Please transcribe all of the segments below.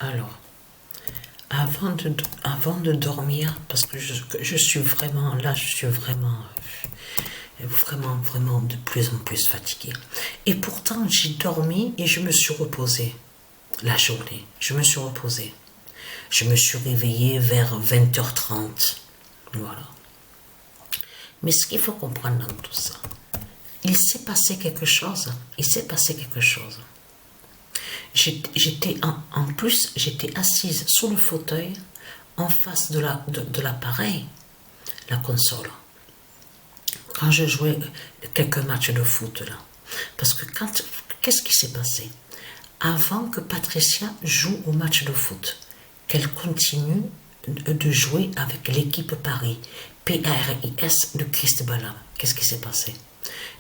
Alors, avant de dormir, parce que je suis vraiment, là, je suis vraiment de plus en plus fatiguée. Et pourtant, j'ai dormi et je me suis reposée la journée. Je me suis reposée. Je me suis réveillée vers 20h30. Voilà. Mais ce qu'il faut comprendre dans tout ça, il s'est passé quelque chose. Il s'est passé quelque chose. J'étais en plus, j'étais assise sur le fauteuil en face de l'appareil, la console. Quand je jouais quelques matchs de foot là. Parce que qu'est-ce qui s'est passé? Avant que Patricia joue au match de foot, qu'elle continue de jouer avec l'équipe Paris, PARIS de Christ Balam. Qu'est-ce qui s'est passé?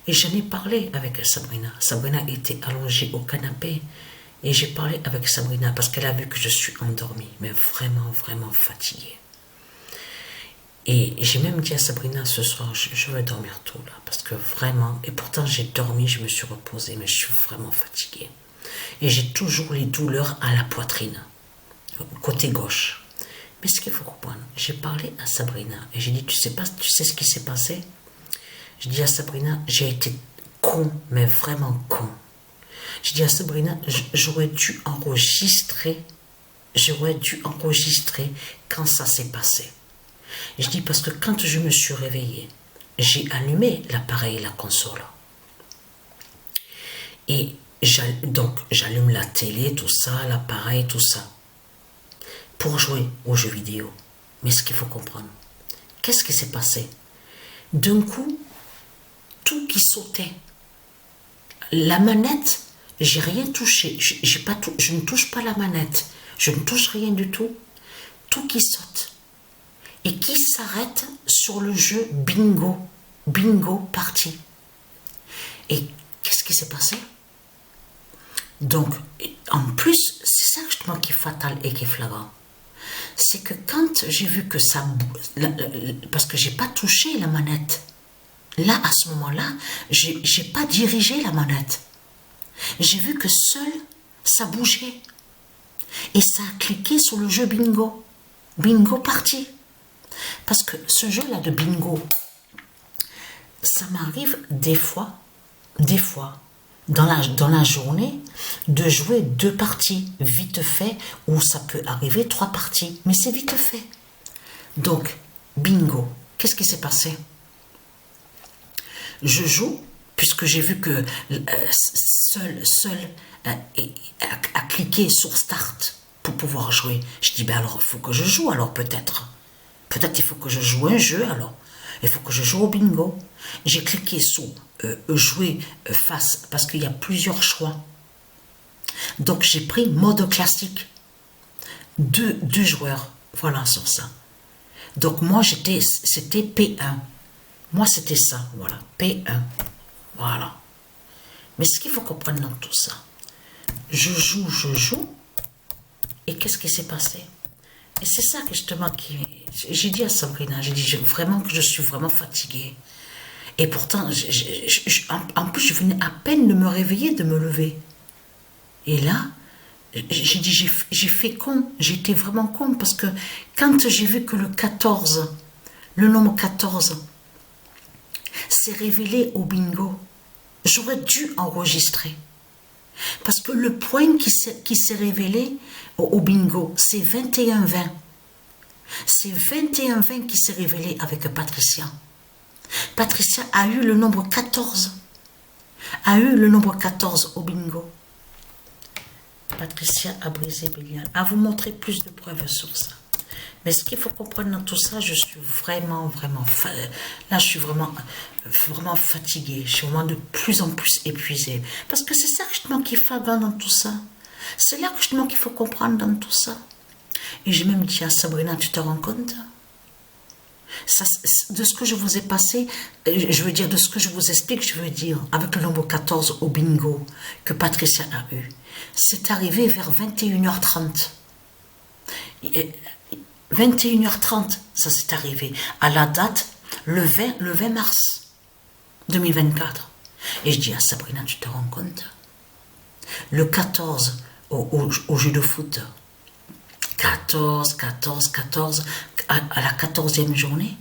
Et j'en ai parlé avec Sabrina. Sabrina était allongée au canapé. Et j'ai parlé avec Sabrina parce qu'elle a vu que je suis endormie, mais vraiment, vraiment fatiguée. Et j'ai même dit à Sabrina ce soir, je vais dormir tôt là, parce que vraiment, et pourtant j'ai dormi, je me suis reposée, mais je suis vraiment fatiguée. Et j'ai toujours les douleurs à la poitrine, côté gauche. Mais ce qu'il faut comprendre, j'ai parlé à Sabrina et j'ai dit, tu sais ce qui s'est passé? Je dis à Sabrina, j'ai été con, mais vraiment con. Je dis à Sabrina, j'aurais dû enregistrer quand ça s'est passé. Je dis parce que quand je me suis réveillée, j'ai allumé l'appareil, la console. Et donc j'allume la télé, tout ça, l'appareil, tout ça, pour jouer aux jeux vidéo. Mais ce qu'il faut comprendre, qu'est-ce qui s'est passé? D'un coup, tout qui sautait. La manette, j'ai rien touché, je ne touche pas la manette, je ne touche rien du tout. Tout qui saute et qui s'arrête sur le jeu bingo, bingo party. Et qu'est-ce qui s'est passé? Donc, en plus, c'est ça justement qui est fatal et qui est flagrant. C'est que quand j'ai vu que ça, parce que j'ai pas touché la manette, là à ce moment-là, j'ai pas dirigé la manette. J'ai vu que seul, ça bougeait. Et ça a cliqué sur le jeu bingo. Bingo party. Parce que ce jeu-là de bingo, ça m'arrive des fois, dans la journée, de jouer 2 parties, vite fait, ou ça peut arriver 3 parties, mais c'est vite fait. Donc, bingo, qu'est-ce qui s'est passé? Je joue, puisque j'ai vu que seul a cliqué sur Start pour pouvoir jouer. Je dis, ben alors, il faut que je joue, alors peut-être. Peut-être il faut que je joue un jeu, alors. Il faut que je joue au bingo. J'ai cliqué sur jouer face, parce qu'il y a plusieurs choix. Donc, j'ai pris mode classique. Deux joueurs, voilà, sur ça. Donc, moi, c'était P1. Moi, c'était ça, voilà, P1. Voilà. Mais ce qu'il faut comprendre dans tout ça, je joue, et qu'est-ce qui s'est passé? Et c'est ça que justement j'ai dit à Sabrina, j'ai dit vraiment que je suis vraiment fatiguée. Et pourtant, en plus, je venais à peine de me réveiller, de me lever. Et là, j'ai dit, j'ai fait con, j'étais vraiment con, parce que quand j'ai vu que le nombre 14, s'est révélé au bingo, j'aurais dû enregistrer. Parce que le point qui s'est révélé au bingo, c'est 21-20. C'est 21-20 qui s'est révélé avec Patricia. Patricia a eu le nombre 14. A eu le nombre 14 au bingo. Patricia a brisé Bélial. À vous montrer plus de preuves sur ça. Mais ce qu'il faut comprendre dans tout ça, je suis vraiment, là je suis vraiment fatiguée. Je suis vraiment de plus en plus épuisée. Parce que c'est ça justement qui est flagrant dans tout ça. C'est là justement qu'il faut comprendre dans tout ça. Et j'ai même dit à Sabrina, tu te rends compte? Ça, de ce que je vous ai passé, je veux dire, de ce que je vous explique, je veux dire, avec le nombre 14 au bingo que Patricia a eu, c'est arrivé vers 21h30. 21h30, ça s'est arrivé à la date, le 20 mars 2024. Et je dis à Sabrina, tu te rends compte? Le 14 au jeu de foot, 14, 14, 14, à la 14e journée.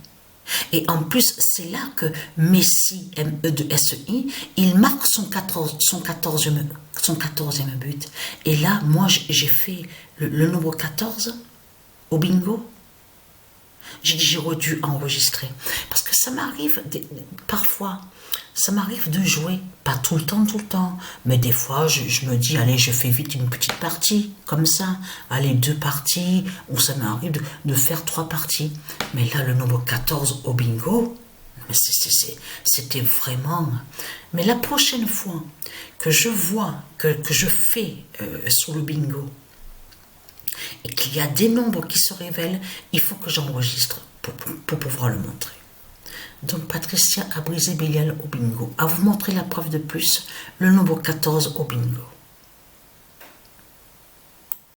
Et en plus, c'est là que Messi, M-E-2-S-I, il marque son 14e but. Et là, moi, j'ai fait le nombre 14 au bingo. J'ai dit, j'aurais dû enregistrer. Parce que ça m'arrive, parfois, ça m'arrive de jouer, pas tout le temps, mais des fois, je me dis, allez, je fais vite une petite partie, comme ça, allez, 2 parties, ou ça m'arrive de faire 3 parties. Mais là, le nombre 14 au bingo, c'était vraiment... Mais la prochaine fois que je vois, que je fais sur le bingo, et qu'il y a des nombres qui se révèlent, il faut que j'enregistre pour pouvoir le montrer. Donc Patricia a brisé Bélial au bingo. À vous montrer la preuve de plus, le nombre 14 au bingo.